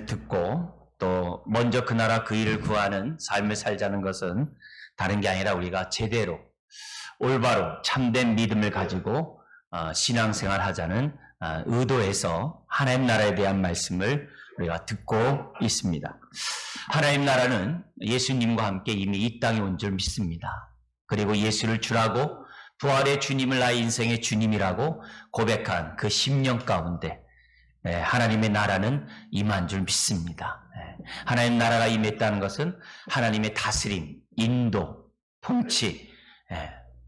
말씀을 듣고 또 먼저 그 나라 그 일을 구하는 삶을 살자는 것은 다른 게 아니라 우리가 제대로 올바로 참된 믿음을 가지고 신앙생활 하자는 의도에서 하나님 나라에 대한 말씀을 우리가 듣고 있습니다. 하나님 나라는 예수님과 함께 이미 이 땅에 온 줄 믿습니다. 그리고 예수를 주라고 부활의 주님을 나의 인생의 주님이라고 고백한 그 10년 가운데 하나님의 나라는 임한 줄 믿습니다. 하나님 나라가 임했다는 것은 하나님의 다스림, 인도, 통치,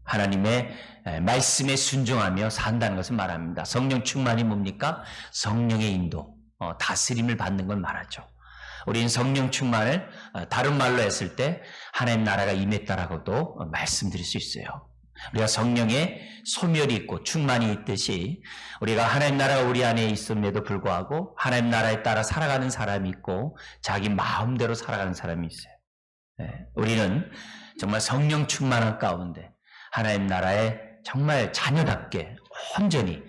하나님의 말씀에 순종하며 산다는 것을 말합니다. 성령 충만이 뭡니까? 성령의 인도, 다스림을 받는 걸 말하죠. 우리는 성령 충만을 다른 말로 했을 때 하나님 나라가 임했다라고도 말씀드릴 수 있어요. 우리가 성령의 소멸이 있고 충만이 있듯이 우리가 하나님 나라가 우리 안에 있음에도 불구하고 하나님 나라에 따라 살아가는 사람이 있고 자기 마음대로 살아가는 사람이 있어요. 우리는 정말 성령 충만한 가운데 하나님 나라에 정말 자녀답게 온전히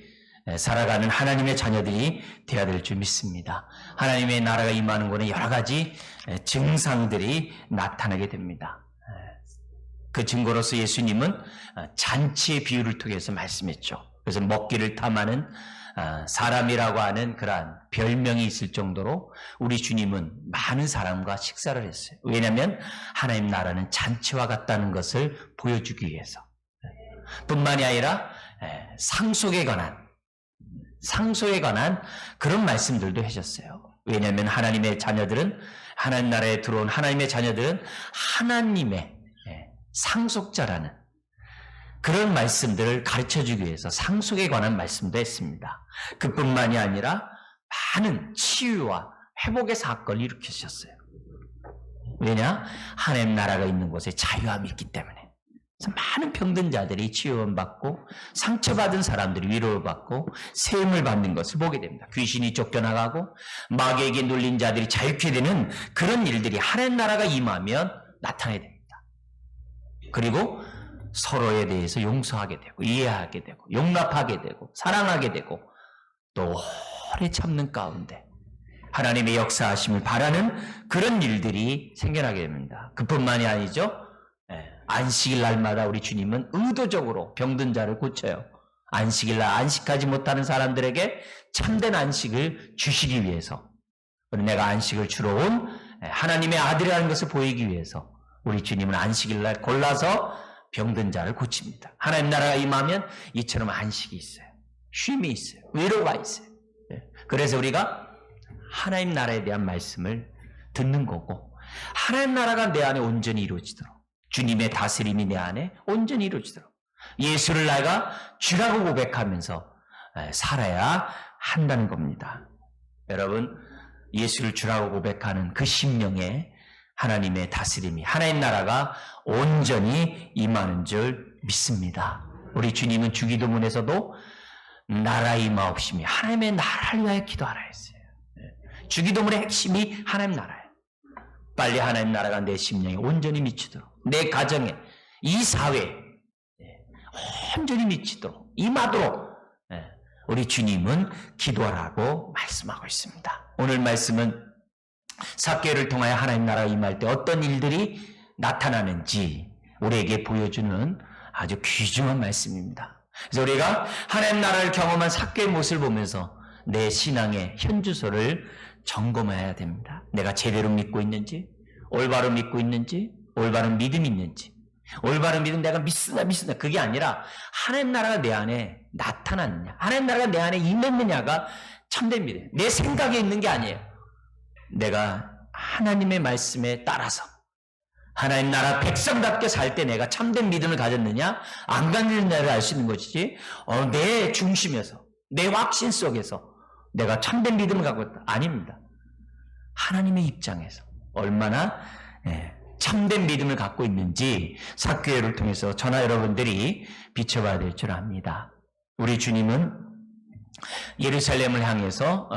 살아가는 하나님의 자녀들이 되어야 될 줄 믿습니다. 하나님의 나라가 임하는 것은 여러 가지 증상들이 나타나게 됩니다. 그 증거로서 예수님은 잔치의 비유를 통해서 말씀했죠. 그래서 먹기를 탐하는 사람이라고 하는 그러한 별명이 있을 정도로 우리 주님은 많은 사람과 식사를 했어요. 왜냐하면 하나님 나라는 잔치와 같다는 것을 보여주기 위해서. 뿐만이 아니라 상속에 관한 그런 말씀들도 하셨어요. 왜냐하면 하나님의 자녀들은 하나님 나라에 들어온 하나님의 자녀들은 하나님의 상속자라는 그런 말씀들을 가르쳐주기 위해서 상속에 관한 말씀도 했습니다. 그뿐만이 아니라 많은 치유와 회복의 사건을 일으키셨어요. 왜냐? 하나님 나라가 있는 곳에 자유함이 있기 때문에. 그래서 많은 병든 자들이 치유받고 상처받은 사람들이 위로를 받고 세움을 받는 것을 보게 됩니다. 귀신이 쫓겨나가고 마귀에게 눌린 자들이 자유케 되는 그런 일들이 하나님 나라가 임하면 나타나게 됩니다. 그리고 서로에 대해서 용서하게 되고 이해하게 되고 용납하게 되고 사랑하게 되고 또 오래 참는 가운데 하나님의 역사하심을 바라는 그런 일들이 생겨나게 됩니다. 그뿐만이 아니죠. 안식일 날마다 우리 주님은 의도적으로 병든 자를 고쳐요. 안식일 날 안식하지 못하는 사람들에게 참된 안식을 주시기 위해서, 내가 안식을 주러 온 하나님의 아들이라는 것을 보이기 위해서 우리 주님은 안식일 날 골라서 병든 자를 고칩니다. 하나님 나라가 임하면 이처럼 안식이 있어요. 쉼이 있어요. 위로가 있어요. 그래서 우리가 하나님 나라에 대한 말씀을 듣는 거고, 하나님 나라가 내 안에 온전히 이루어지도록, 주님의 다스림이 내 안에 온전히 이루어지도록 예수를 내가 주라고 고백하면서 살아야 한다는 겁니다. 여러분, 예수를 주라고 고백하는 그 심령에 하나님의 다스림이, 하나님 나라가 온전히 임하는 줄 믿습니다. 우리 주님은 주기도문에서도 나라 임하옵시며 하나님의 나라를 위하여 기도하라 했어요. 주기도문의 핵심이 하나님 나라예요. 빨리 하나님 나라가 내 심령에 온전히 미치도록, 내 가정에, 이 사회에 온전히 미치도록, 임하도록 우리 주님은 기도하라고 말씀하고 있습니다. 오늘 말씀은 삭개를 통하여 하나님 나라가 임할 때 어떤 일들이 나타나는지 우리에게 보여주는 아주 귀중한 말씀입니다. 그래서 우리가 하나님 나라를 경험한 삭개의 모습을 보면서 내 신앙의 현주소를 점검해야 됩니다. 내가 제대로 믿고 있는지, 올바로 믿고 있는지, 올바른 믿음이 있는지. 올바른 믿음 내가 믿으나 그게 아니라 하나님 나라가 내 안에 나타났느냐, 하나님 나라가 내 안에 임했느냐가 참된 믿음. 내 생각에 있는 게 아니에요. 내가 하나님의 말씀에 따라서 하나님 나라 백성답게 살 때 내가 참된 믿음을 가졌느냐 안 가졌느냐를 알 수 있는 것이지, 내 중심에서, 내 확신 속에서 내가 참된 믿음을 갖고 있다. 아닙니다. 하나님의 입장에서 얼마나 참된 믿음을 갖고 있는지 삭개를 통해서 저나 여러분들이 비춰봐야 될 줄 압니다. 우리 주님은 예루살렘을 향해서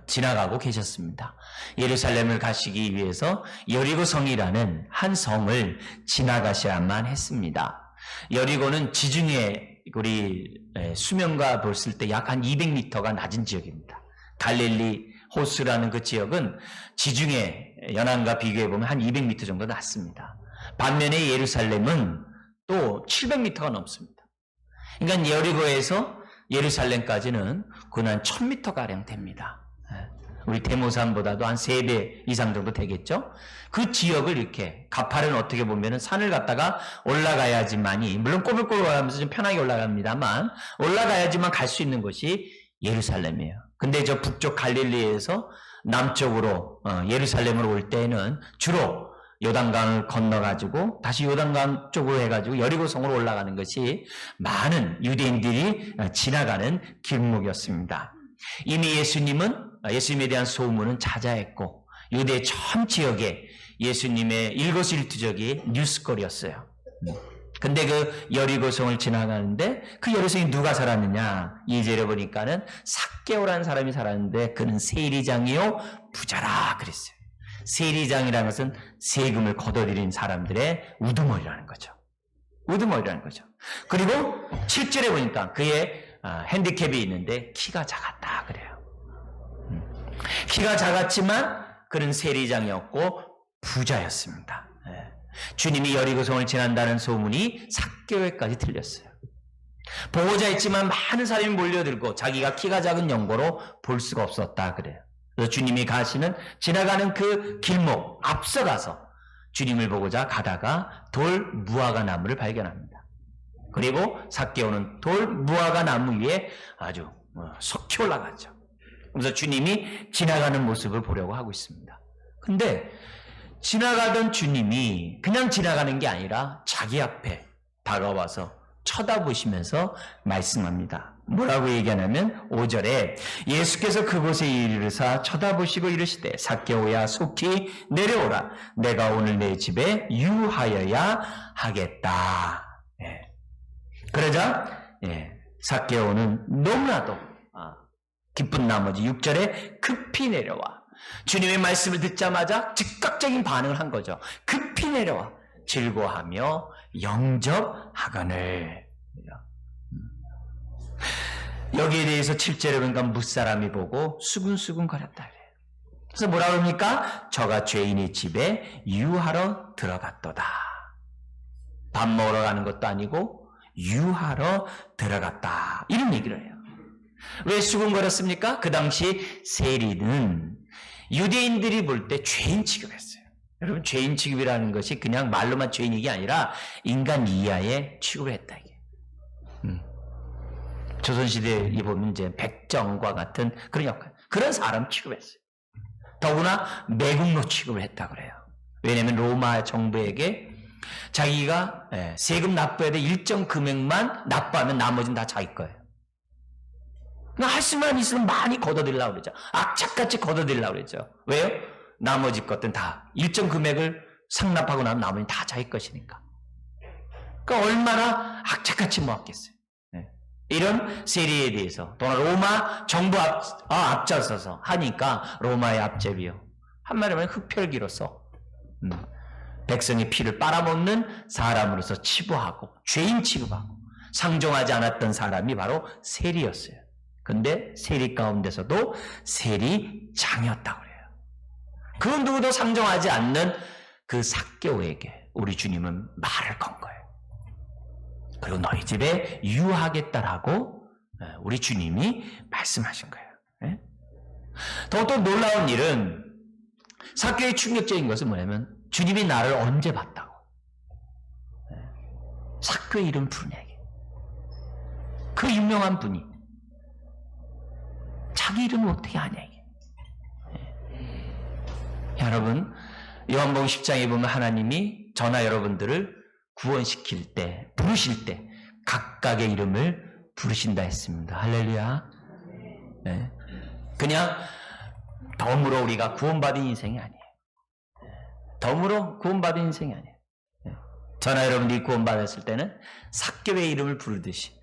지나가고 계셨습니다. 예루살렘을 가시기 위해서 여리고성이라는 한 성을 지나가셔야만 했습니다. 여리고는 지중해 우리 수면과 봤을 때 약 한 200m가 낮은 지역입니다. 갈릴리 호스라는 그 지역은 지중해 연안과 비교해 보면 한 200m 정도 낮습니다. 반면에 예루살렘은 또 700m가 넘습니다. 그러니까 여리고에서 예루살렘까지는 그건 한 1000m가량 됩니다. 우리 대모산보다도 한 3배 이상 정도 되겠죠? 그 지역을 이렇게, 가파른 어떻게 보면은 산을 갔다가 올라가야지만이, 물론 꼬불꼬불 하면서 좀 편하게 올라갑니다만, 올라가야지만 갈 수 있는 곳이 예루살렘이에요. 근데 저 북쪽 갈릴리에서 남쪽으로, 예루살렘으로 올 때는 주로 요단강을 건너가지고 다시 요단강 쪽으로 해가지고 여리고성으로 올라가는 것이 많은 유대인들이 지나가는 길목이었습니다. 이미 예수님에 대한 소문은 자자했고 유대 전 지역에 예수님의 일거수일투족이 뉴스거리였어요. 근데 그 여리고성을 지나가는데 그 여리고성에 누가 살았느냐? 2절에 보니까는 삭개오라는 사람이 살았는데 그는 세리장이요 부자라 그랬어요. 세리장이라는 것은 세금을 걷어들인 사람들의 우두머리라는 거죠. 우두머리라는 거죠. 그리고 7절에 보니까 그의 핸디캡이 있는데 키가 작았다 그래요. 키가 작았지만 그는 세리장이었고 부자였습니다. 주님이 여리고성을 지난다는 소문이 삭개오에까지 들렸어요. 보호자 있지만 많은 사람이 몰려들고 자기가 키가 작은 연고로 볼 수가 없었다 그래요. 그래서 주님이 지나가는 그 길목 앞서가서 주님을 보고자 가다가 돌 무화과 나무를 발견합니다. 그리고 삭개오는 돌 무화과 나무 위에 아주 속히 올라가죠. 그래서 주님이 지나가는 모습을 보려고 하고 있습니다. 근데 지나가던 주님이 그냥 지나가는 게 아니라 자기 앞에 다가와서 쳐다보시면서 말씀합니다. 뭐라고 얘기하냐면 5절에 예수께서 그곳에 이르사 쳐다보시고 이르시되 삭개오야 속히 내려오라. 내가 오늘 내 집에 유하여야 하겠다. 그러자 삭개오는 너무나도 기쁜 나머지 6절에 급히 내려와. 주님의 말씀을 듣자마자 즉각적인 반응을 한 거죠. 급히 내려와 즐거워하며 영접하거늘. 여기에 대해서 7절에 보니까 무사람이 보고 수근수근 거렸다 그래요. 그래서 뭐라 그럽니까? 저가 죄인의 집에 유하러 들어갔도다. 밥 먹으러 가는 것도 아니고 유하러 들어갔다. 이런 얘기를 해요. 왜 수근거렸습니까? 그 당시 세리는 유대인들이 볼 때 죄인 취급했어요. 여러분, 죄인 취급이라는 것이 그냥 말로만 죄인이 아니라 인간 이하의 취급을 했다. 이게. 조선시대에 보면 이제 백정과 같은 그런 역할, 그런 사람 취급했어요. 더구나 매국노 취급을 했다 그래요. 왜냐하면 로마 정부에게 자기가 세금 납부해야 돼 일정 금액만 납부하면 나머지는 다 자기 거예요. 할 수만 있으면 많이 걷어들이려고 그러죠. 악착같이 걷어들이려고 그러죠. 왜요? 나머지 것들은 다 일정 금액을 상납하고 나면 나머지는 다 자기 것이니까. 그러니까 얼마나 악착같이 모았겠어요. 이런 세리에 대해서 또 로마 정부 앞장서서 하니까 로마의 앞제비요. 한마디로 하면 흡혈귀로서 백성의 피를 빨아먹는 사람으로서 치부하고 죄인 취급하고 상종하지 않았던 사람이 바로 세리였어요. 근데 세리 가운데서도 세리장이었다고 그래요. 그 누구도 상종하지 않는 그 삭개오에게 우리 주님은 말을 건 거예요. 그리고 너희 집에 유하겠다라고 우리 주님이 말씀하신 거예요. 더 놀라운 일은 삭개오의 충격적인 것은 뭐냐면 주님이 나를 언제 봤다고. 삭개오의 이름 부르냐 이게. 그 유명한 분이 자기 이름을 어떻게 아냐 이게. 여러분, 요한복음 10장에 보면 하나님이 저나 여러분들을 구원시킬 때, 부르실 때 각각의 이름을 부르신다 했습니다. 할렐루야. 그냥 덤으로 우리가 구원받은 인생이 아니에요. 덤으로 구원받은 인생이 아니에요. 저나 여러분들이 구원받았을 때는 삭개오의 이름을 부르듯이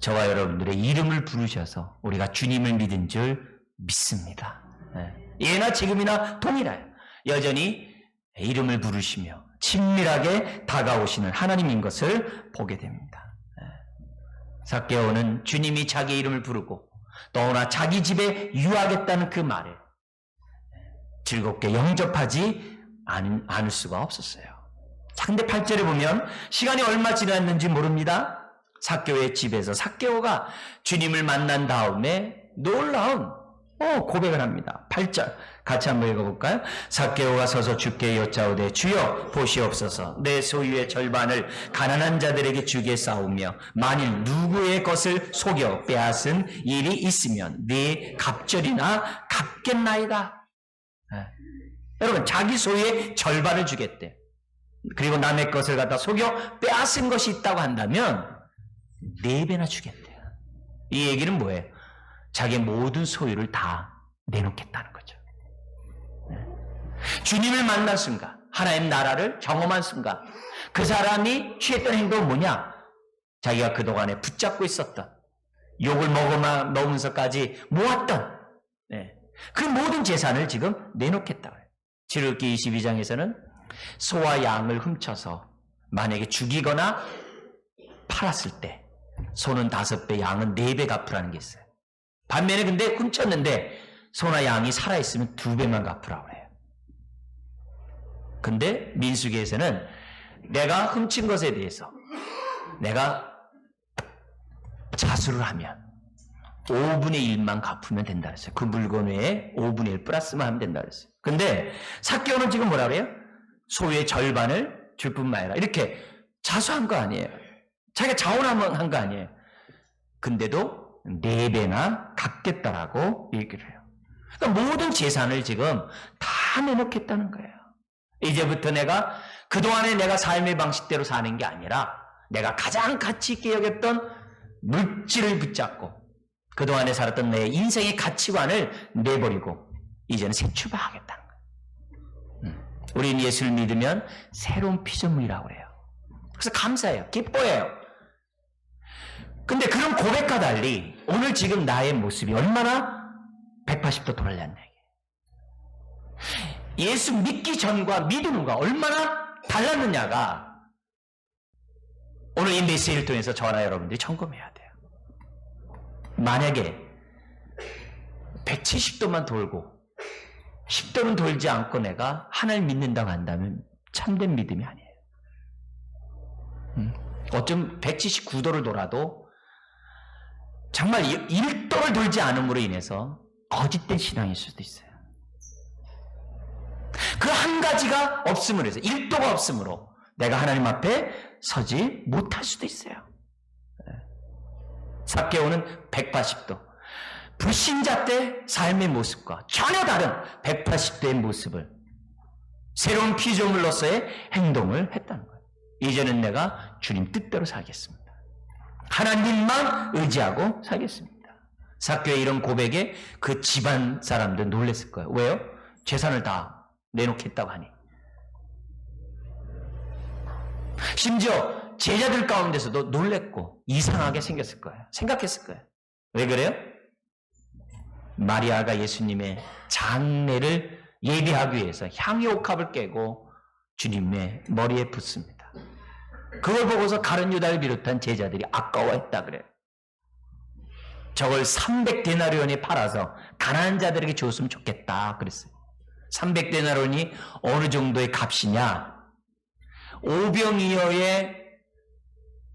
저와 여러분들의 이름을 부르셔서 우리가 주님을 믿은 줄 믿습니다. 예나 지금이나 동일해요. 여전히 이름을 부르시며 친밀하게 다가오시는 하나님인 것을 보게 됩니다. 삭개오는 주님이 자기 이름을 부르고 또나 자기 집에 유하겠다는 그 말에 즐겁게 영접하지 않을 수가 없었어요. 자, 근데 8절에 보면 시간이 얼마 지났는지 모릅니다. 삭개오의 집에서 삭개오가 주님을 만난 다음에 놀라운 고백을 합니다. 8절 같이 한번 읽어볼까요? 삭개오가 서서 주께 여짜오되 주여 보시옵소서 내 소유의 절반을 가난한 자들에게 주겠사오며 만일 누구의 것을 속여 빼앗은 일이 있으면 네 갑절이나 갚겠나이다. 여러분 자기 소유의 절반을 주겠대. 그리고 남의 것을 갖다 속여 빼앗은 것이 있다고 한다면 4배나 주겠대요. 이 얘기는 뭐예요? 자기의 모든 소유를 다 내놓겠다는 거죠. 주님을 만난 순간, 하나님 나라를 경험한 순간 그 사람이 취했던 행동은 뭐냐? 자기가 그동안에 붙잡고 있었던 욕을 먹으면서까지 모았던 그 모든 재산을 지금 내놓겠다고 해요. 출애굽기 22장에서는 소와 양을 훔쳐서 만약에 죽이거나 팔았을 때 소는 5배, 양은 4배 갚으라는 게 있어요. 반면에 근데 훔쳤는데 소나 양이 살아있으면 2배만 갚으라고 해요. 근데 민수기에서는 내가 훔친 것에 대해서 내가 자수를 하면 5분의 1만 갚으면 된다 그랬어요. 그 물건 외에 5분의 1 플러스만 하면 된다 그랬어요. 근데 삭개오는 지금 뭐라 그래요? 소유의 절반을 줄 뿐만 아니라 이렇게 자수한 거 아니에요. 자기가 자원한 거 아니에요. 근데도 4배나 갚겠다라고 얘기를 해요. 그러니까 모든 재산을 지금 다 내놓겠다는 거예요. 이제부터 내가 그동안에 내가 삶의 방식대로 사는 게 아니라 내가 가장 가치 있게 여겼던 물질을 붙잡고 그동안에 살았던 내 인생의 가치관을 내버리고 이제는 새 출발하겠다는 거예요. 우리는 예수를 믿으면 새로운 피조물이라고 그래요. 그래서 감사해요. 기뻐해요. 근데 그런 고백과 달리 오늘 지금 나의 모습이 얼마나 180도 돌아갔냐. 예수 믿기 전과 믿은 후가 얼마나 달랐느냐가 오늘 이 메시지를 통해서 저나 여러분들이 점검해야 돼요. 만약에 170도만 돌고 10도는 돌지 않고 내가 하나님 믿는다고 한다면 참된 믿음이 아니에요. 어쩜 179도를 돌아도 정말 1도를 돌지 않음으로 인해서 거짓된 신앙일 수도 있어요. 그 한 가지가 없음으로 해서 1도가 없음으로 내가 하나님 앞에 서지 못할 수도 있어요. 삭개오는 180도. 불신자 때 삶의 모습과 전혀 다른 180도의 모습을 새로운 피조물로서의 행동을 했다는 거예요. 이제는 내가 주님 뜻대로 살겠습니다. 하나님만 의지하고 살겠습니다. 삭개오의 이런 고백에 그 집안 사람들 놀랐을 거예요. 왜요? 재산을 다 내놓겠다고 하니. 심지어 제자들 가운데서도 놀랬고 이상하게 생겼을 거예요. 생각했을 거예요. 왜 그래요? 마리아가 예수님의 장례를 예비하기 위해서 향유 옥합을 깨고 주님의 머리에 붓습니다. 그걸 보고서 가룟 유다를 비롯한 제자들이 아까워했다 그래요. 저걸 300데나리온에 팔아서 가난한 자들에게 줬으면 좋겠다 그랬어요. 300데나리온이 어느 정도의 값이냐? 오병이어의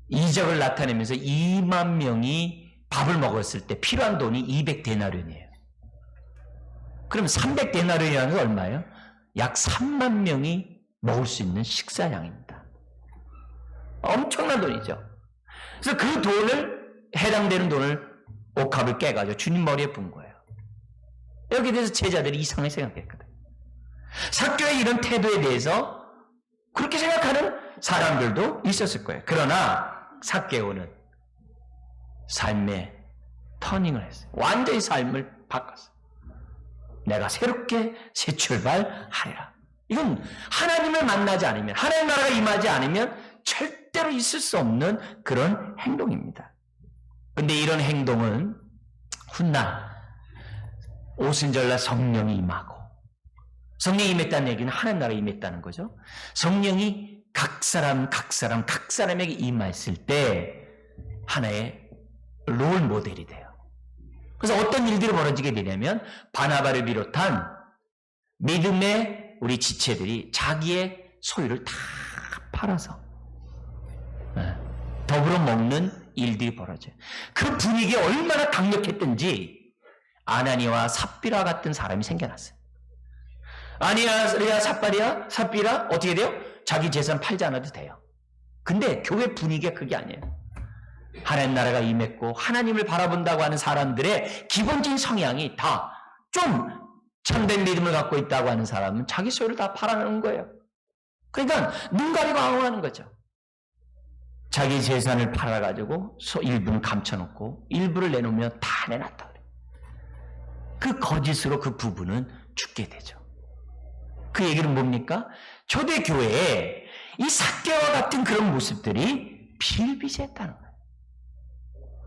이적을 나타내면서 2만 명이 밥을 먹었을 때 필요한 돈이 200데나리온이에요. 그럼 300데나리온이라는 게 얼마예요? 약 3만 명이 먹을 수 있는 식사량입니다. 엄청난 돈이죠. 그래서 그 돈을, 해당되는 돈을 옥합을 깨가지고 주님 머리에 분 거예요. 여기에 대해서 제자들이 이상하게 생각했거든요. 삭개오의 이런 태도에 대해서 그렇게 생각하는 사람들도 있었을 거예요. 그러나 삭개오는 삶의 터닝을 했어요. 완전히 삶을 바꿨어요. 내가 새롭게 새 출발하리라. 이건 하나님을 만나지 않으면, 하나님 나라가 임하지 않으면 절대로 있을 수 없는 그런 행동입니다. 근데 이런 행동은 훗날 오순절날 성령이 임하고, 성령이 임했다는 얘기는 하나님 나라에 임했다는 거죠. 성령이 각 사람에게 임했을 때 하나의 롤 모델이 돼요. 그래서 어떤 일들이 벌어지게 되냐면 바나바를 비롯한 믿음의 우리 지체들이 자기의 소유를 다 팔아서 더불어 먹는 일들이 벌어져요. 그 분위기가 얼마나 강력했던지 아나니아와 삽비라 같은 사람이 생겨났어요. 아나니아, 삽비라 어떻게 돼요? 자기 재산 팔지 않아도 돼요. 근데 교회 분위기가 그게 아니에요. 하나님 나라가 임했고 하나님을 바라본다고 하는 사람들의 기본적인 성향이 다 좀 참된 믿음을 갖고 있다고 하는 사람은 자기 소유를 다 팔아놓은 거예요. 그러니까 눈 가리고 아웅하는 거죠. 자기 재산을 팔아가지고 일부는 감춰놓고 일부를 내놓으면 다 내놨다 그래요. 그 거짓으로 그 부부는 죽게 되죠. 그 얘기는 뭡니까? 초대교회에 이 삭개와 같은 그런 모습들이 비일비재했다는 거예요.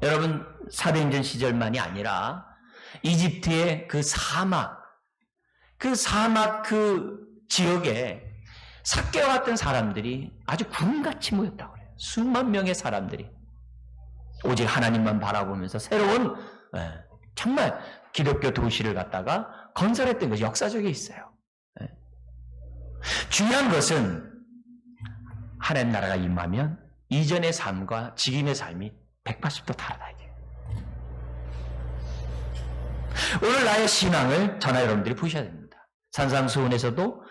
여러분, 사도행전 시절만이 아니라 이집트의 그 사막 그 지역에 삭개와 같은 사람들이 아주 구름같이 모였다고 그래요. 수만 명의 사람들이 오직 하나님만 바라보면서 새로운 정말 기독교 도시를 갖다가 건설했던 것이 역사적에 있어요. 중요한 것은 하나님 나라가 임하면 이전의 삶과 지금의 삶이 180도 다르다 이게. 오늘 나의 신앙을 저나 여러분들이 보셔야 됩니다. 산상수훈에서도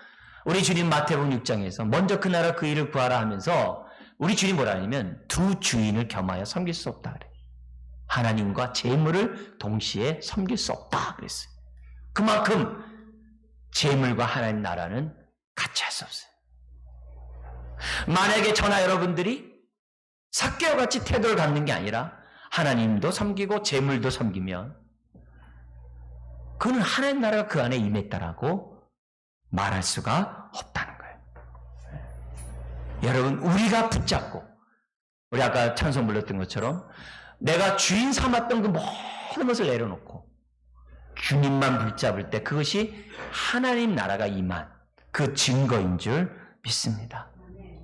우리 주님 마태복음 6장에서 먼저 그 나라 그 일을 구하라 하면서 우리 주님 뭐라 하냐면 두 주인을 겸하여 섬길 수 없다 그래요. 하나님과 재물을 동시에 섬길 수 없다 그랬어요. 그만큼 재물과 하나님 나라는 같이 할 수 없어요. 만약에 저나 여러분들이 삭개와 같이 태도를 갖는 게 아니라 하나님도 섬기고 재물도 섬기면 그는 하나님 나라가 그 안에 임했다라고 말할 수가 없다는 거예요. 여러분, 우리가 붙잡고 우리 아까 찬송 불렀던 것처럼 내가 주인 삼았던 그 모든 것을 내려놓고 주님만 붙잡을 때 그것이 하나님 나라가 임한 그 증거인 줄 믿습니다.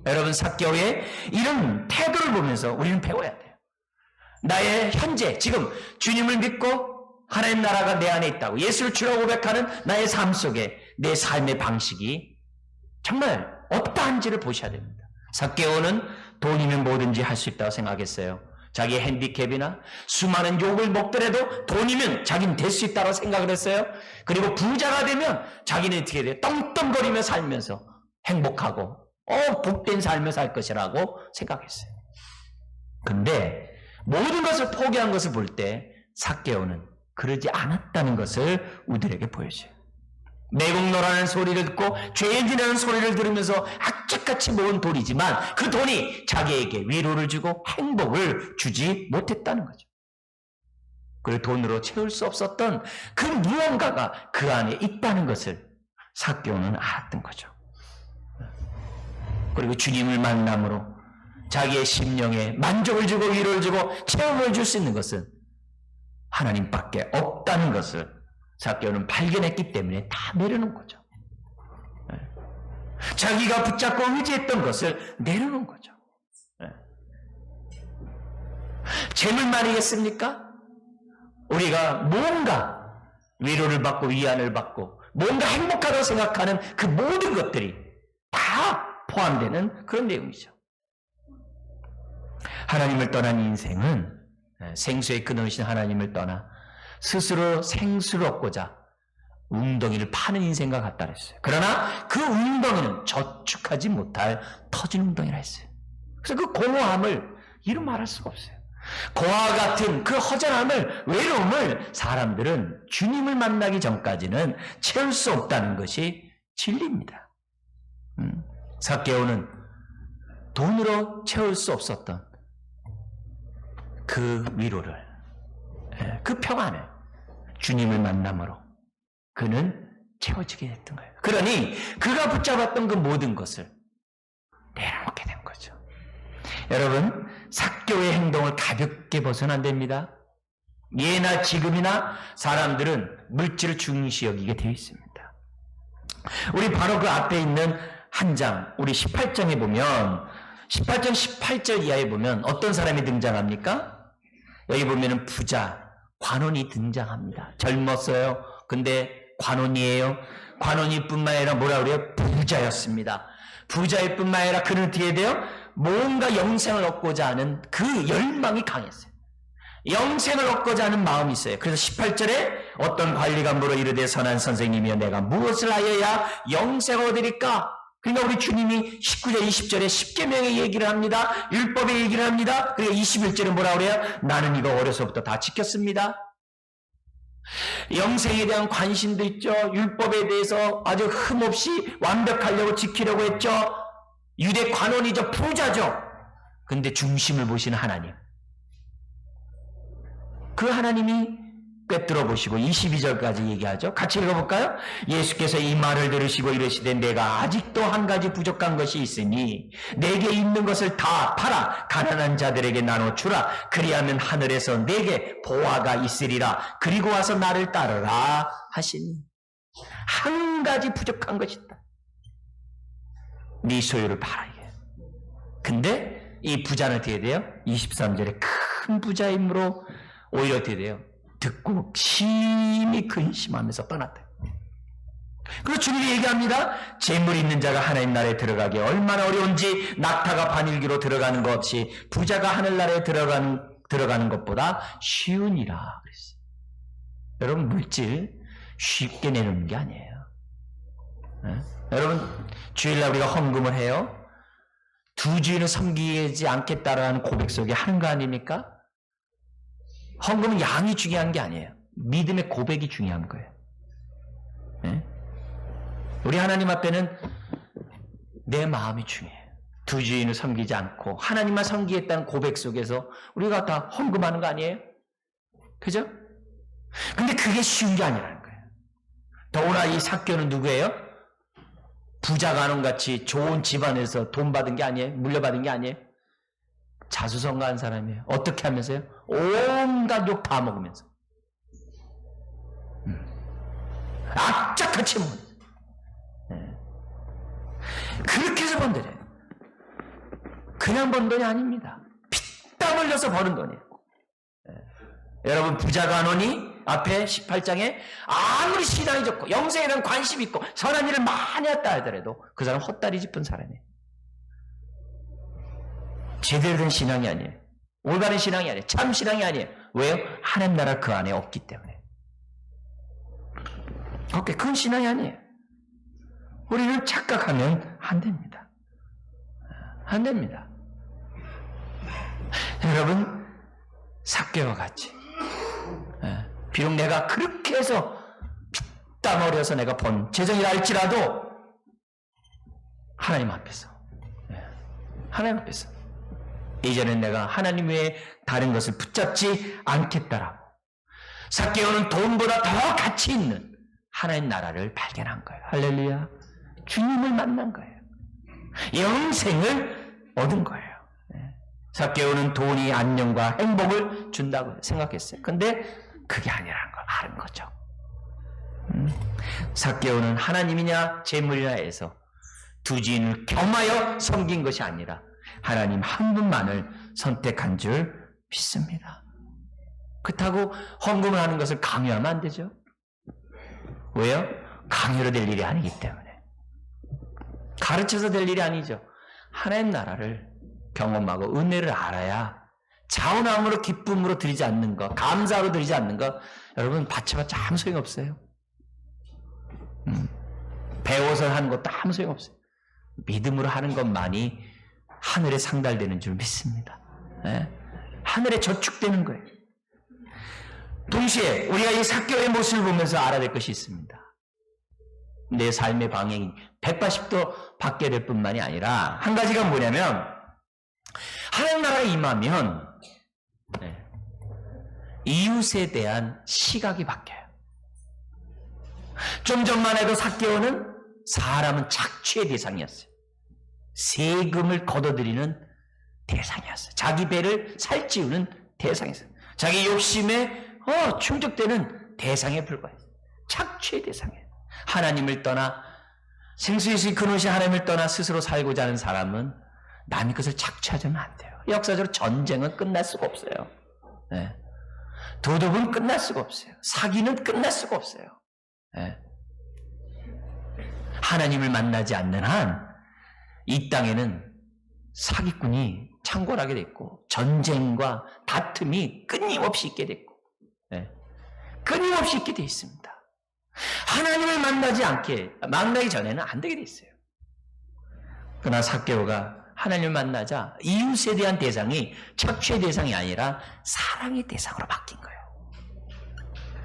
여러분, 삭개오의 이런 태도를 보면서 우리는 배워야 돼요. 나의 현재 지금 주님을 믿고 하나님 나라가 내 안에 있다고 예수를 주라고 고백하는 나의 삶 속에 내 삶의 방식이 정말 어떠한지를 보셔야 됩니다. 삭개오는 돈이면 뭐든지 할 수 있다고 생각했어요. 자기의 핸디캡이나 수많은 욕을 먹더라도 돈이면 자기는 될 수 있다고 생각을 했어요. 그리고 부자가 되면 자기는 어떻게 돼요? 떵떵거리며 살면서 행복하고 복된 삶을 살 것이라고 생각했어요. 근데 모든 것을 포기한 것을 볼 때 삭개오는 그러지 않았다는 것을 우리들에게 보여줘요. 매국노라는 소리를 듣고 죄인이라는 소리를 들으면서 악착같이 모은 돈이지만 그 돈이 자기에게 위로를 주고 행복을 주지 못했다는 거죠. 그리고 돈으로 채울 수 없었던 그 무언가가 그 안에 있다는 것을 삭개오는 알았던 거죠. 그리고 주님을 만남으로 자기의 심령에 만족을 주고 위로를 주고 체험을 줄 수 있는 것은 하나님밖에 없다는 것을 삭개오는 발견했기 때문에 다 내려놓은 거죠. 자기가 붙잡고 의지했던 것을 내려놓은 거죠. 재물만이겠습니까? 우리가 뭔가 위로를 받고 위안을 받고 뭔가 행복하다고 생각하는 그 모든 것들이 다 포함되는 그런 내용이죠. 하나님을 떠난 인생은 생수의 근원이신 하나님을 떠나 스스로 생수를 얻고자 웅덩이를 파는 인생과 같다 그랬어요. 그러나 그 웅덩이는 저축하지 못할 터진 웅덩이라 했어요. 그래서 그 공허함을 이루 말할 수가 없어요. 고아와 같은 그 허전함을, 외로움을 사람들은 주님을 만나기 전까지는 채울 수 없다는 것이 진리입니다. 삭개오는 돈으로 채울 수 없었던 그 위로를, 그 평안을 주님을 만남으로 그는 채워지게 됐던 거예요. 그러니 그가 붙잡았던 그 모든 것을 내려놓게 된 거죠. 여러분, 삭개오의 행동을 가볍게 벗어는 안 됩니다. 예나 지금이나 사람들은 물질을 중시 여기게 되어 있습니다. 우리 바로 그 앞에 있는 한 장, 우리 18장에 보면 18장 18절 이하에 보면 어떤 사람이 등장합니까? 여기 보면은 부자, 관원이 등장합니다. 젊었어요. 근데 관원이에요. 관원이뿐만 아니라 뭐라 그래요? 부자였습니다. 부자일 뿐만 아니라 그는 어떻게 돼요? 뭔가 영생을 얻고자 하는 그 열망이 강했어요. 영생을 얻고자 하는 마음이 있어요. 그래서 18절에 어떤 관리가 물어 이르되 선한 선생님이여 내가 무엇을 하여야 영생을 얻으리까? 그러니까 우리 주님이 19절 20절에 십계명의 얘기를 합니다. 율법의 얘기를 합니다. 그리고 21절은 뭐라 그래요? 나는 이거 어려서부터 다 지켰습니다. 영생에 대한 관심도 있죠. 율법에 대해서 아주 흠없이 완벽하려고 지키려고 했죠. 유대 관원이죠. 부자죠. 근데 중심을 보시는 하나님. 그 하나님이 꿰뚫어 보시고 22절까지 얘기하죠. 같이 읽어볼까요? 예수께서 이 말을 들으시고 이르시되 내가 아직도 한 가지 부족한 것이 있으니 내게 있는 것을 다 팔아 가난한 자들에게 나눠주라. 그리하면 하늘에서 내게 보화가 있으리라. 그리고 와서 나를 따르라 하시니 한 가지 부족한 것이 있다. 네 소유를 팔아. 근데 이 부자는 어떻게 돼요? 23절에 큰 부자이므로 오히려 어떻게 돼요? 듣고 심히 근심하면서 떠났다. 그리고 주님이 얘기합니다. 재물 있는 자가 하나님 나라에 들어가기 얼마나 어려운지 낙타가 바닐기로 들어가는 것 없이 부자가 하늘나라에 들어가는 것보다 쉬우니라 그랬어요. 여러분 물질 쉽게 내놓는 게 아니에요. 네? 여러분 주일날 우리가 헌금을 해요. 두 주인을 섬기지 않겠다라는 고백 속에 하는 거 아닙니까? 헌금은 양이 중요한 게 아니에요. 믿음의 고백이 중요한 거예요. 네? 우리 하나님 앞에는 내 마음이 중요해요. 두 주인을 섬기지 않고 하나님만 섬기겠다는 고백 속에서 우리가 다 헌금하는 거 아니에요? 그죠? 근데 그게 쉬운 게 아니라는 거예요. 더구나 이 삭개오는 누구예요? 부자간원같이 좋은 집안에서 돈 받은 게 아니에요? 물려받은 게 아니에요? 자수성가한 사람이에요. 어떻게 하면서요? 온갖 욕 다 먹으면서. 악착같이 먹으면서. 네. 그렇게 해서 번 돈이에요. 그냥 번 돈이 아닙니다. 피땀 흘려서 버는 돈이에요. 네. 여러분 부자간원이 앞에 18장에 아무리 신앙이 좋고 영생에 대한 관심이 있고 선한 일을 많이 했다 하더라도 그 사람은 헛다리 짚은 사람이에요. 제대로 된 신앙이 아니에요. 올바른 신앙이 아니에요. 참 신앙이 아니에요. 왜요? 하나님 나라 그 안에 없기 때문에. 그렇게 큰 신앙이 아니에요. 우리는 착각하면 안 됩니다. 안 됩니다. 여러분 삭개와 같이 비록 내가 그렇게 해서 피땀 흘려서 내가 번 재정이라 할지라도 하나님 앞에서 하나님 앞에서 이제는 내가 하나님 외에 다른 것을 붙잡지 않겠다라고 삭개오는 돈보다 더 가치 있는 하나님 나라를 발견한 거예요. 할렐루야. 주님을 만난 거예요. 영생을 얻은 거예요. 삭개오는 돈이 안녕과 행복을 준다고 생각했어요. 근데 그게 아니라는 걸 아는 거죠. 삭개오는 하나님이냐 재물이냐 해서 두 주인을 겸하여 섬긴 것이 아니라 하나님 한 분만을 선택한 줄 믿습니다. 그렇다고 헌금을 하는 것을 강요하면 안 되죠. 왜요? 강요로 될 일이 아니기 때문에. 가르쳐서 될 일이 아니죠. 하나님 나라를 경험하고 은혜를 알아야 자원함으로 기쁨으로 드리지 않는 것, 감사로 드리지 않는 것, 여러분 바쳐봤자 아무 소용 없어요. 배워서 하는 것도 아무 소용 없어요. 믿음으로 하는 것만이 하늘에 상달되는 줄 믿습니다. 네? 하늘에 저축되는 거예요. 동시에 우리가 이 삭개오의 모습을 보면서 알아야 될 것이 있습니다. 내 삶의 방향이 180도 바뀌어야 될 뿐만이 아니라 한 가지가 뭐냐면 하나님 나라에 임하면 이웃에 대한 시각이 바뀌어요. 좀 전만 해도 삭개오는 사람은 착취의 대상이었어요. 세금을 걷어들이는 대상이었어요. 자기 배를 살찌우는 대상이었어요. 자기 욕심에 충족되는 대상에 불과했어요. 착취의 대상이에요. 하나님을 떠나 생수이신 그노시 하나님을 떠나 스스로 살고자 하는 사람은 남의 것을 착취하지는 안 돼요. 역사적으로 전쟁은 끝날 수가 없어요. 네. 도둑은 끝날 수가 없어요. 사기는 끝날 수가 없어요. 네. 하나님을 만나지 않는 한 이 땅에는 사기꾼이 창궐하게 됐고 전쟁과 다툼이 끊임없이 있게 됐고 끊임없이 있게 돼 있습니다. 하나님을 만나기 전에는 안 되게 돼 있어요. 그러나 삭개오가 하나님을 만나자 이웃에 대한 대상이 착취의 대상이 아니라 사랑의 대상으로 바뀐 거예요.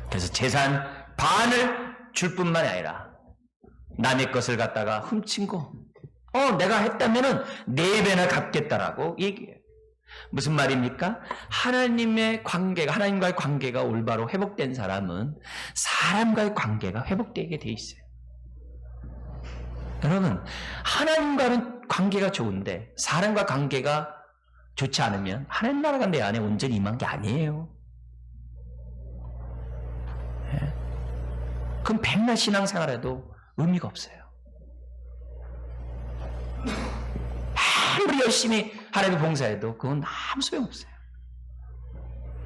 그래서 재산 반을 줄 뿐만 아니라 남의 것을 갖다가 훔친 거 내가 했다면은 4배나 갚겠다라고 얘기해요. 무슨 말입니까? 하나님과의 관계가 올바로 회복된 사람은 사람과의 관계가 회복되게 돼 있어요. 여러분, 하나님과는 관계가 좋은데 사람과 관계가 좋지 않으면 하나님 나라가 내 안에 온전히 임한 게 아니에요. 그럼 백날 신앙생활해도 의미가 없어요. 아무리 열심히 하나님을 봉사해도 그건 아무 소용없어요.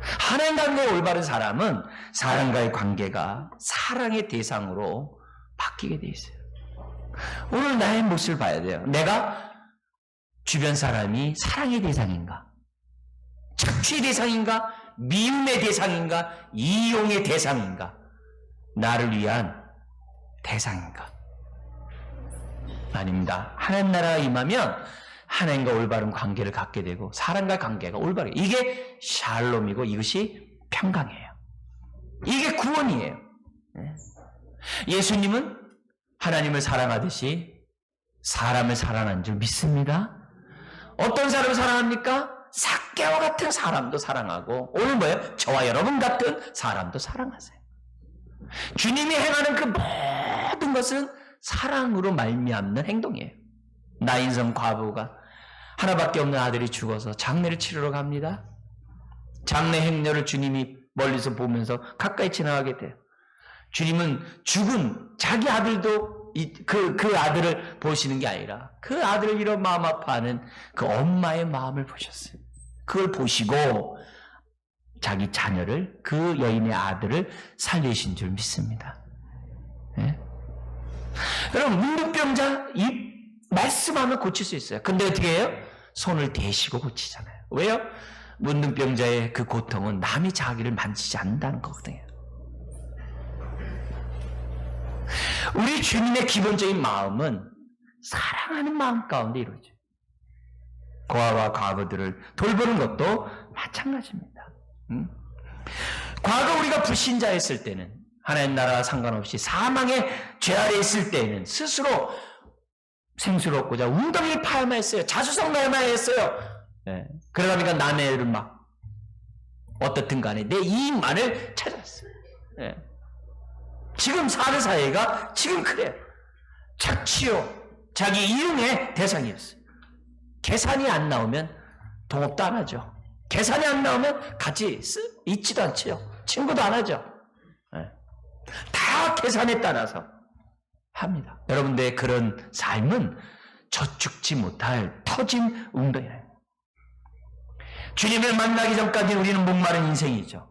하나님 관계가 올바른 사람은 사람과의 관계가 사랑의 대상으로 바뀌게 돼 있어요. 오늘 나의 모습을 봐야 돼요. 내가 주변 사람이 사랑의 대상인가? 착취의 대상인가? 미움의 대상인가? 이용의 대상인가? 나를 위한 대상인가? 아닙니다. 하나님 나라가 임하면 하나님과 올바른 관계를 갖게 되고 사람과 관계가 올바르게, 이게 샬롬이고 이것이 평강이에요. 이게 구원이에요. 예수님은 하나님을 사랑하듯이 사람을 사랑한 줄 믿습니다. 어떤 사람을 사랑합니까? 삭개와 같은 사람도 사랑하고 오늘 뭐예요? 저와 여러분 같은 사람도 사랑하세요. 주님이 행하는 그 모든 것은 사랑으로 말미암는 행동이에요. 나인성 과부가 하나밖에 없는 아들이 죽어서 장례를 치르러 갑니다. 장례 행렬을 주님이 멀리서 보면서 가까이 지나가게 돼요. 주님은 죽은 자기 아들도 그 아들을 보시는 게 아니라 그 아들을 잃어 마음 아파하는 그 엄마의 마음을 보셨어요. 그걸 보시고 자기 자녀를, 그 여인의 아들을 살리신 줄 믿습니다. 네? 여러분, 문둥병자 이 말씀하면 고칠 수 있어요. 근데 어떻게 해요? 손을 대시고 고치잖아요. 왜요? 문둥병자의 그 고통은 남이 자기를 만지지 않는다는 거거든요. 우리 주님의 기본적인 마음은 사랑하는 마음 가운데 이루어져요. 고아와 과부들을 돌보는 것도 마찬가지입니다. 과거 우리가 불신자였을 때는, 하나님 나라와 상관없이 사망의 죄 아래 있을 때에는 스스로 생수를 얻고자 웅덩이를 파야만 했어요. 자수성 나야만 했어요. 그러다 보니까 남의 일을 막 어떻든 간에 내 이익만을 찾았어요. 지금 사는 사회가 지금 그래요. 착취요, 자기 이용의 대상이었어요. 계산이 안 나오면 동업도 안 하죠. 계산이 안 나오면 같이 있지도 않죠. 친구도 안 하죠. 다 계산에 따라서 합니다. 여러분들의 그런 삶은 저축지 못할 터진 웅덩이에요. 주님을 만나기 전까지 우리는 목마른 인생이죠.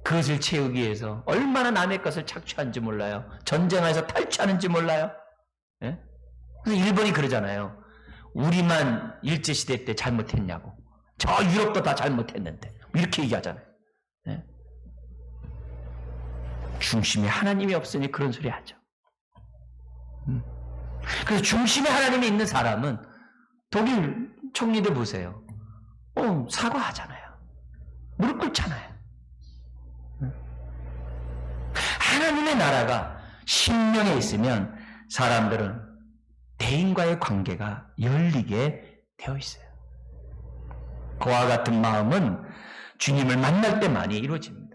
그것을 채우기 위해서 얼마나 남의 것을 착취하는지 몰라요. 전쟁에서 탈취하는지 몰라요. 그래서 일본이 그러잖아요. 우리만 일제시대 때 잘못했냐고. 저 유럽도 다 잘못했는데. 이렇게 얘기하잖아요. 중심에 하나님이 없으니 그런 소리 하죠. 그래서 중심에 하나님이 있는 사람은, 독일 총리들 보세요. 사과하잖아요. 무릎 꿇잖아요. 하나님의 나라가 심령에 있으면 사람들은 대인과의 관계가 열리게 되어 있어요. 그와 같은 마음은 주님을 만날 때만이 이루어집니다.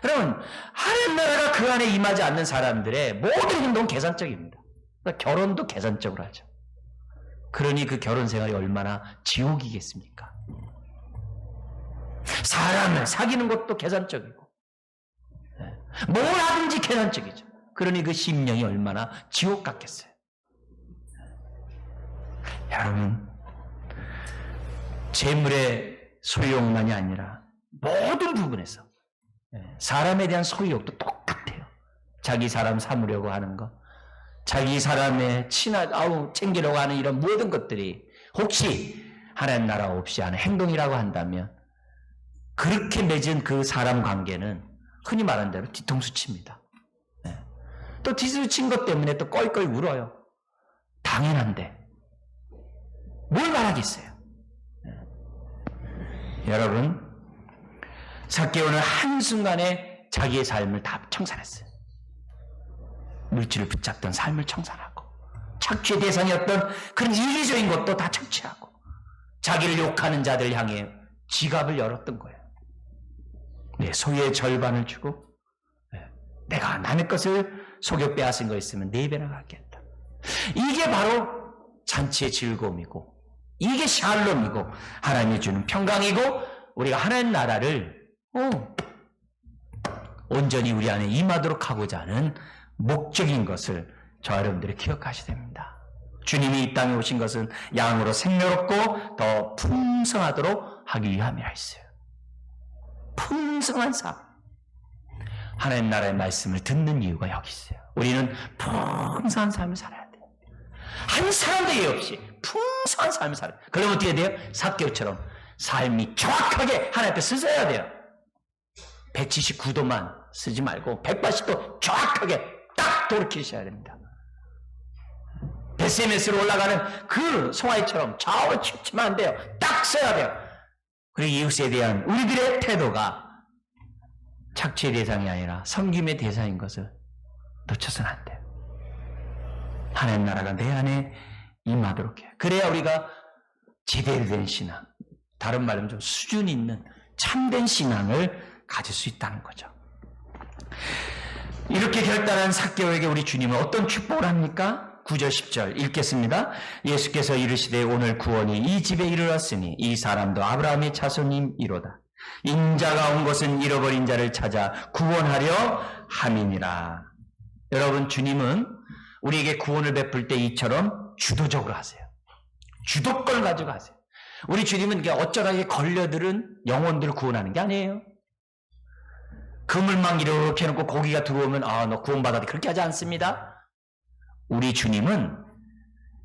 여러분, 하나님 나라가 그 안에 임하지 않는 사람들의 모든 행동은 계산적입니다. 그러니까 결혼도 계산적으로 하죠. 그러니 그 결혼 생활이 얼마나 지옥이겠습니까? 사람을 사귀는 것도 계산적이고, 뭘 하든지 계산적이죠. 그러니 그 심령이 얼마나 지옥 같겠어요. 여러분, 재물의 소유욕만이 아니라 모든 부분에서 사람에 대한 소유욕도 똑같아요. 자기 사람 삼으려고 하는 거, 자기 사람의 챙기려고 하는 이런 모든 것들이 혹시 하나님 나라 없이 하는 행동이라고 한다면 그렇게 맺은 그 사람 관계는 흔히 말하는 대로 뒤통수 칩니다. 네. 또 뒤통수 친 것 때문에 또 껄껄 울어요. 당연한데 뭘 말하겠어요. 네. 여러분, 삭개오는 한순간에 자기의 삶을 다 청산했어요. 물질을 붙잡던 삶을 청산하고 착취의 대상이었던 그런 이기적인 것도 다 착취하고 자기를 욕하는 자들 향해 지갑을 열었던 거예요. 내 소유의 절반을 주고 내가 남의 것을 속여 빼앗은 거 있으면 4배나 갚겠다. 이게 바로 잔치의 즐거움이고 이게 샬롬이고 하나님이 주는 평강이고 우리가 하나님 나라를 온전히 우리 안에 임하도록 하고자 하는 목적인 것을 저와 여러분들이 기억하셔야 됩니다. 주님이 이 땅에 오신 것은 양으로 생명롭고 더 풍성하도록 하기 위함이라 했어요. 풍성한 삶. 하나님 나라의 말씀을 듣는 이유가 여기 있어요. 우리는 풍성한 삶을 살아야 돼요. 한 사람도 예 없이 풍성한 삶을 살아야 돼요. 그러면 어떻게 돼요? 삭개오처럼 삶이 정확하게 하나님 앞에 서서야 돼요. 179도만 쓰지 말고 180도 정확하게 딱 돌이키셔야 됩니다. 베세메스로 올라가는 그 송아지처럼 좌우로 치면 안 돼요. 딱 서야 돼요. 그리고 이웃에 대한 우리들의 태도가 착취의 대상이 아니라 섬김의 대상인 것을 놓쳐서는 안 돼요. 하나님 나라가 내 안에 임하도록 해요. 그래야 우리가 제대로 된 신앙, 다른 말로 좀 수준 있는 참된 신앙을 가질 수 있다는 거죠. 이렇게 결단한 삭개오에게 우리 주님은 어떤 축복을 합니까? 9절 10절 읽겠습니다. 예수께서 이르시되 오늘 구원이 이 집에 이르렀으니 이 사람도 아브라함의 자손임이로다. 인자가 온 것은 잃어버린 자를 찾아 구원하려 함이니라. 여러분, 주님은 우리에게 구원을 베풀 때 이처럼 주도적으로 하세요. 주도권을 가지고 하세요. 우리 주님은 어쩌다 걸려들은 영혼들을 구원하는 게 아니에요. 그물망 이렇게 해놓고 고기가 들어오면 너 구원받았다 그렇게 하지 않습니다. 우리 주님은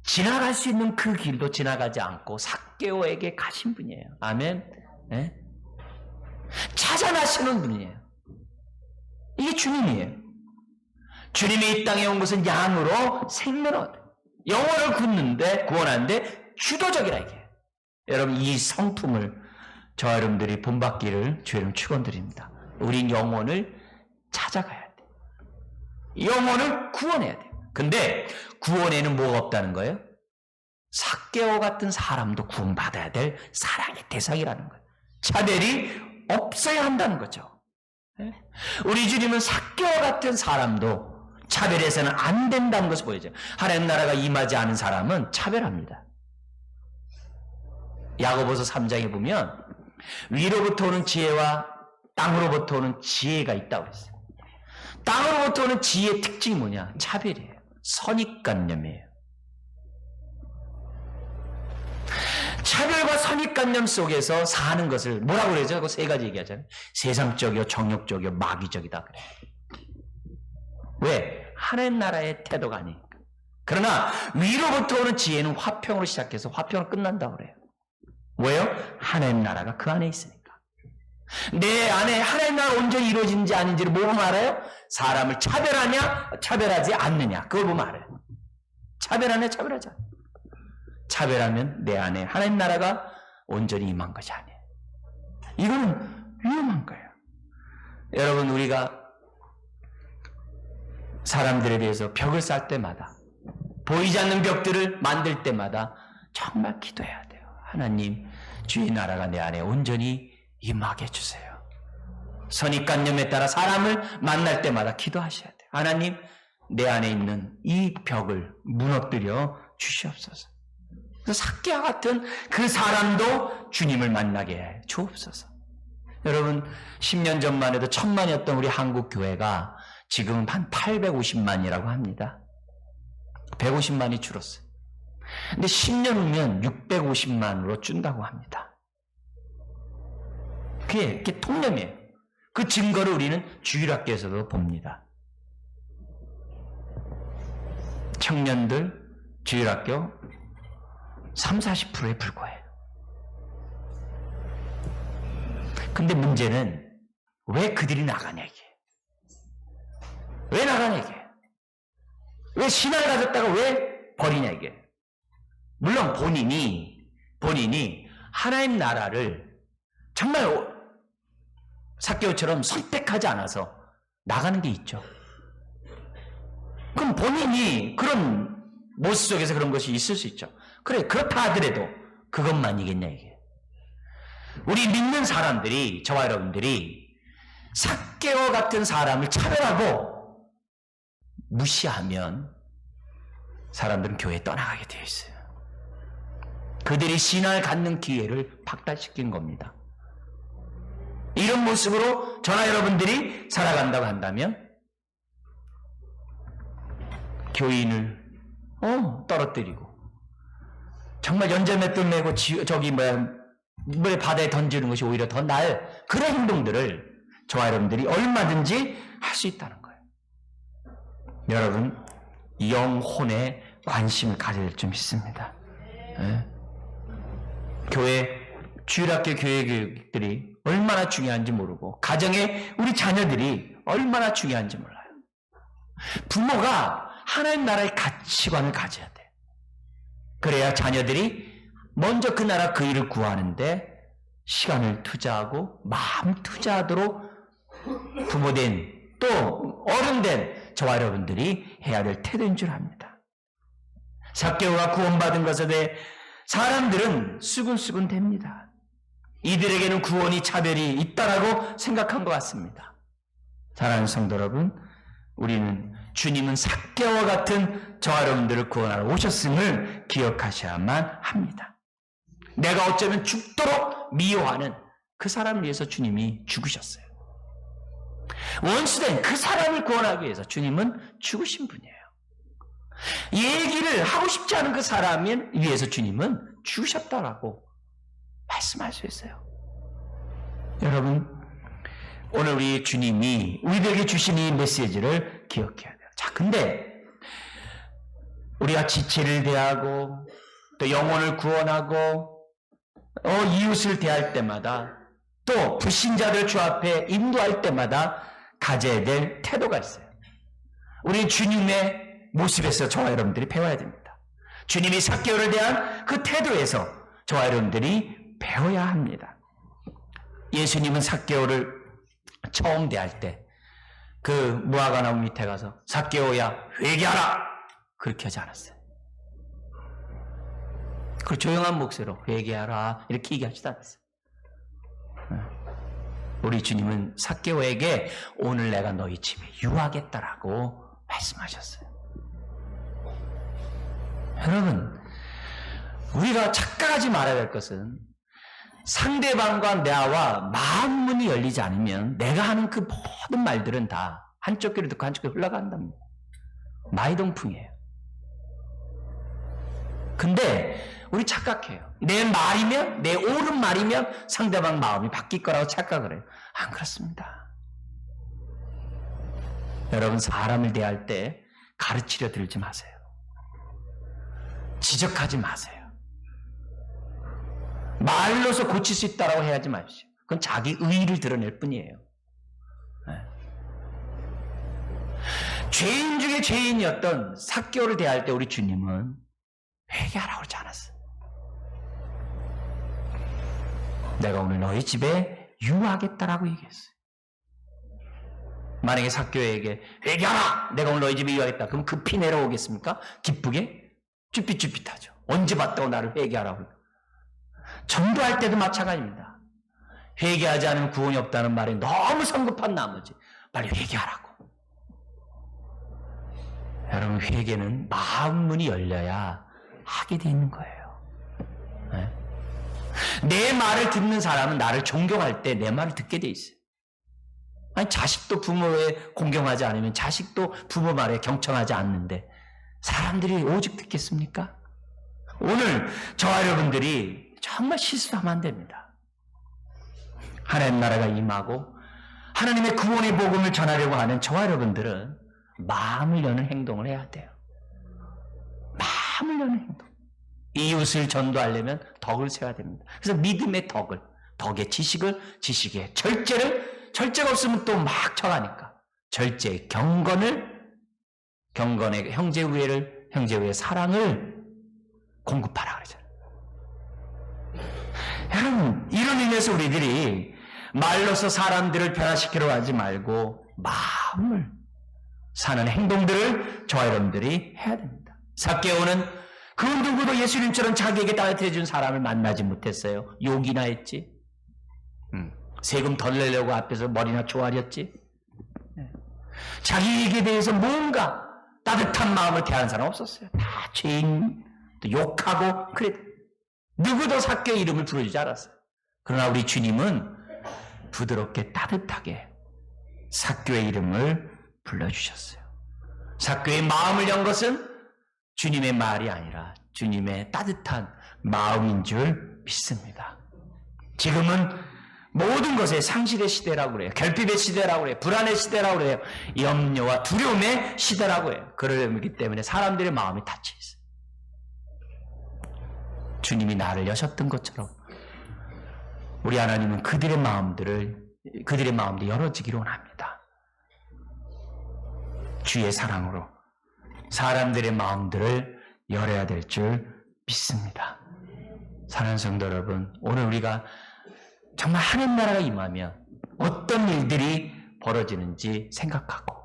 지나갈 수 있는 그 길도 지나가지 않고 삭개오에게 가신 분이에요. 아멘. 네? 찾아나시는 분이에요. 이게 주님이에요. 주님이 이 땅에 온 것은 양으로 생명을 영혼을 구원하는데 주도적이라 이게. 여러분, 이 성품을 저와 여러분들이 본받기를 주의 이름 축원드립니다. 우린 영혼을 찾아가야 돼. 영혼을 구원해야 돼. 근데 구원에는 뭐가 없다는 거예요? 삭개오 같은 사람도 구원받아야 될 사랑의 대상이라는 거예요. 차별이 없어야 한다는 거죠. 우리 주님은 삭개오 같은 사람도 차별해서는 안 된다는 것을 보여줘요. 하나님 나라가 임하지 않은 사람은 차별합니다. 야고보서 3장에 보면 위로부터 오는 지혜와 땅으로부터 오는 지혜가 있다고 그랬어요. 땅으로부터 오는 지혜의 특징이 뭐냐? 차별이에요. 선입관념이에요. 차별과 선입관념 속에서 사는 것을 뭐라고 그러죠? 그 3가지 얘기하잖아요. 세상적이요, 정욕적이요, 마귀적이다. 그래요. 왜? 하나님 나라의 태도가 아니니까. 그러나 위로부터 오는 지혜는 화평으로 시작해서 화평으로 끝난다고 그래요. 왜요? 하나님 나라가 그 안에 있으니까. 내 안에 하나님 나라가 온전히 이루어진지 아닌지를 뭐 보면 알아요? 사람을 차별하냐, 차별하지 않느냐. 그걸 보면 알아요. 차별하냐, 차별하지 않느냐. 차별하면 내 안에 하나님 나라가 온전히 임한 것이 아니에요. 이거는 위험한 거예요. 여러분, 우리가 사람들에 대해서 벽을 쌓을 때마다, 보이지 않는 벽들을 만들 때마다 정말 기도해야 돼요. 하나님, 주의 나라가 내 안에 온전히 임하게 해주세요. 선입관념에 따라 사람을 만날 때마다 기도하셔야 돼요. 하나님, 내 안에 있는 이 벽을 무너뜨려 주시옵소서. 그래서 삭개와 같은 그 사람도 주님을 만나게 해 주옵소서. 여러분, 10년 전만 해도 1000만이었던 우리 한국 교회가 지금 한 850만이라고 합니다. 150만이 줄었어요. 근데 10년 후면 650만으로 준다고 합니다. 그게 통념이에요. 그 증거를 우리는 주일학교에서도 봅니다. 청년들 주일학교 30-40%에 불과해요. 근데 문제는 왜 그들이 나가냐 이게. 왜 나가냐 이게. 왜 신앙을 가졌다가 왜 버리냐 이게. 물론 본인이 하나님 나라를 정말 삭개오처럼 선택하지 않아서 나가는 게 있죠. 그럼 본인이 그런 모습 속에서 그런 것이 있을 수 있죠. 그래, 그렇다 하더라도 그것만이겠냐 이게. 우리 믿는 사람들이, 저와 여러분들이 삭개오 같은 사람을 차별하고 무시하면 사람들은 교회에 떠나가게 되어 있어요. 그들이 신앙을 갖는 기회를 박탈시킨 겁니다. 이런 모습으로 저나 여러분들이 살아간다고 한다면 교인을 떨어뜨리고 정말 연자맷돌 메고 물에 바다에 던지는 것이 오히려 더 나을 그런 행동들을 저와 여러분들이 얼마든지 할 수 있다는 거예요. 여러분, 영혼에 관심을 가져야 될 점 있습니다. 네? 주일학교 교회 교육들이 얼마나 중요한지 모르고 가정에 우리 자녀들이 얼마나 중요한지 몰라요. 부모가 하나님 나라의 가치관을 가져야 돼. 그래야 자녀들이 먼저 그 나라 그 일을 구하는데 시간을 투자하고 마음 투자하도록 부모된 또 어른된 저와 여러분들이 해야 될 태도인 줄 압니다. 삭개오가 구원받은 것에 대해 사람들은 수근수근 됩니다. 이들에게는 구원이 차별이 있다라고 생각한 것 같습니다. 사랑하는 성도 여러분, 우리는 주님은 삭개오와 같은 저와 여러분들을 구원하러 오셨음을 기억하셔야만 합니다. 내가 어쩌면 죽도록 미워하는 그 사람을 위해서 주님이 죽으셨어요. 원수된 그 사람을 구원하기 위해서 주님은 죽으신 분이에요. 얘기를 하고 싶지 않은 그 사람을 위해서 주님은 죽으셨다라고 말씀할 수 있어요. 여러분, 오늘 우리 주님이 우리에게 주신 이 메시지를 기억해야 돼요. 자, 근데 우리가 지체를 대하고 또 영혼을 구원하고 이웃을 대할 때마다 또 불신자들 주 앞에 인도할 때마다 가져야 될 태도가 있어요. 우리 주님의 모습에서 저와 여러분들이 배워야 됩니다. 주님이 삭개오를 대한 그 태도에서 저와 여러분들이 배워야 합니다. 예수님은 삭개오를 처음 대할 때 그 무화과나무 밑에 가서 삭개오야 회개하라 그렇게 하지 않았어요. 그 조용한 목소리로 회개하라 이렇게 얘기하지도 않았어요. 우리 주님은 삭개오에게 오늘 내가 너희 집에 유하겠다라고 말씀하셨어요. 여러분, 우리가 착각하지 말아야 될 것은 상대방과 나와 마음문이 열리지 않으면 내가 하는 그 모든 말들은 다 한쪽 귀로 듣고 한쪽 귀로 흘러간답니다. 마이동풍이에요. 근데 우리 착각해요. 내 말이면, 내 옳은 말이면 상대방 마음이 바뀔 거라고 착각을 해요. 안 그렇습니다. 여러분, 사람을 대할 때 가르치려 들지 마세요. 지적하지 마세요. 말로서 고칠 수 있다고 해야지 마십시오. 그건 자기 의의를 드러낼 뿐이에요. 네. 죄인 중에 죄인이었던 삭개오를 대할 때 우리 주님은 회개하라고 그러지 않았어요. 내가 오늘 너희 집에 유하겠다라고 얘기했어요. 만약에 삭개오에게 회개하라! 내가 오늘 너희 집에 유하겠다. 그럼 급히 내려오겠습니까? 기쁘게? 쭈삣쭈삣하죠. 언제 봤다고 나를 회개하라고. 전도할 때도 마찬가지입니다. 회개하지 않으면 구원이 없다는 말에 너무 성급한 나머지 빨리 회개하라고. 여러분, 회개는 마음문이 열려야 하게 돼 있는 거예요. 네? 내 말을 듣는 사람은 나를 존경할 때 내 말을 듣게 돼 있어요. 아니, 자식도 부모에 공경하지 않으면 자식도 부모 말에 경청하지 않는데 사람들이 오직 듣겠습니까? 오늘 저와 여러분들이 정말 실수하면 안 됩니다. 하나님 나라가 임하고 하나님의 구원의 복음을 전하려고 하는 저와 여러분들은 마음을 여는 행동을 해야 돼요. 마음을 여는 행동. 이웃을 전도하려면 덕을 세워야 됩니다. 그래서 믿음의 덕의 지식의 절제가 없으면 또 막 정하니까 절제, 경건의 형제 우애의 사랑을 공급하라 그러잖아요. 여러분, 이런 의미에서 우리들이 말로서 사람들을 변화시키려 하지 말고 마음을 사는 행동들을 저와 여러분들이 해야 됩니다. 삭개오는 그 누구도 예수님처럼 자기에게 따뜻해 준 사람을 만나지 못했어요. 욕이나 했지. 세금 덜 내려고 앞에서 머리나 조아렸지. 자기에게 대해서 뭔가 따뜻한 마음을 대하는 사람 없었어요. 다 죄인, 또 욕하고 그래. 누구도 삭개의 이름을 부르지 않았어요. 그러나 우리 주님은 부드럽게 따뜻하게 삭개의 이름을 불러주셨어요. 삭개의 마음을 연 것은 주님의 말이 아니라 주님의 따뜻한 마음인 줄 믿습니다. 지금은 모든 것에 상실의 시대라고 그래요. 결핍의 시대라고 그래요. 불안의 시대라고 그래요. 염려와 두려움의 시대라고 해요. 그러기 때문에 사람들의 마음이 닫혀 있어요. 주님이 나를 여셨던 것처럼 우리 하나님은 그들의 마음도 열어지기를 원합니다. 주의 사랑으로 사람들의 마음들을 열어야 될 줄 믿습니다. 사랑하는 성도 여러분, 오늘 우리가 정말 하나님 나라가 임하면 어떤 일들이 벌어지는지 생각하고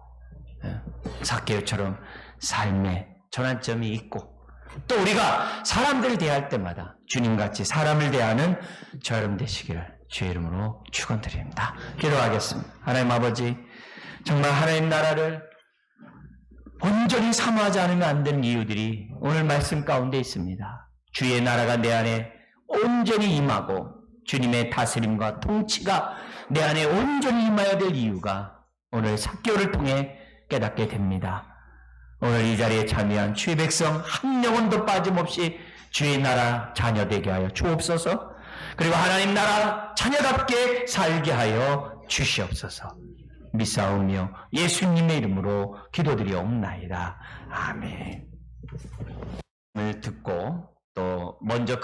삭개오처럼 삶의 전환점이 있고 또 우리가 사람들을 대할 때마다 주님같이 사람을 대하는 저 여러분 되시기를 주의 이름으로 축원드립니다. 기도하겠습니다. 하나님 아버지, 정말 하나님 나라를 온전히 사모하지 않으면 안 되는 이유들이 오늘 말씀 가운데 있습니다. 주의 나라가 내 안에 온전히 임하고 주님의 다스림과 통치가 내 안에 온전히 임하여야 될 이유가 오늘 삭개오를 통해 깨닫게 됩니다. 오늘 이 자리에 참여한 주의 백성 한 영혼도 빠짐없이 주의 나라 자녀 되게 하여 주옵소서. 그리고 하나님 나라 자녀답게 살게 하여 주시옵소서. 믿사오며 예수님의 이름으로 기도드리옵나이다. 아멘. 을 듣고 또 먼저